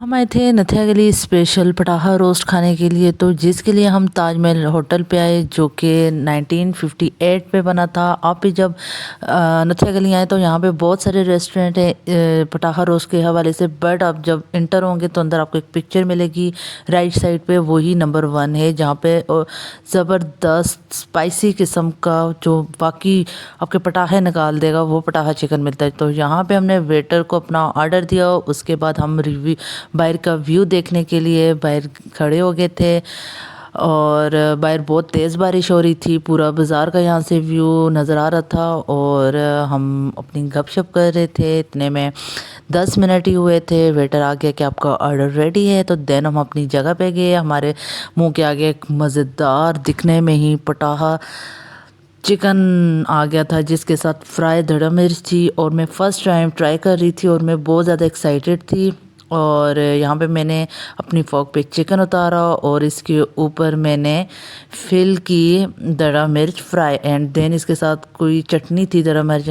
हम आए थे नथिया के लिए स्पेशल पटाखा रोस्ट खाने के लिए, तो जिसके लिए हम ताजमहल होटल पे आए जो कि 1958 में बना था। आप भी जब नथिया गली आए तो यहाँ पे बहुत सारे रेस्टोरेंट हैं पटाखा रोस्ट के हवाले से, बट आप जब इंटर होंगे तो अंदर आपको एक पिक्चर मिलेगी राइट साइड पे, वही नंबर 1 है जहाँ पे ज़बरदस्त स्पाइसी किस्म का जो बाकी आपके पटाखे निकाल देगा वो पटाखा चिकन मिलता है। तो यहाँ पे हमने वेटर को अपना ऑर्डर दिया, उसके बाद हम रिव्यू बाहर का व्यू देखने के लिए बाहर खड़े हो गए थे और बाहर बहुत तेज़ बारिश हो रही थी। पूरा बाज़ार का यहाँ से व्यू नज़र आ रहा था और हम अपनी गपशप कर रहे थे। इतने में 10 मिनट ही हुए थे, वेटर आ गया कि आपका ऑर्डर रेडी है। तो देन हम अपनी जगह पे गए। हमारे मुंह के आगे एक मज़ेदार दिखने में ही पटाखा चिकन आ गया था जिसके साथ फ्राई धड़ा मिर्च थी और मैं फ़र्स्ट टाइम ट्राई कर रही थी और मैं बहुत ज़्यादा एक्साइटेड थी। और यहाँ पे मैंने अपनी फोक पे चिकन उतारा और इसके ऊपर मैंने फिल की दड़ा मिर्च फ्राई एंड देन इसके साथ कोई चटनी थी दड़ा मिर्च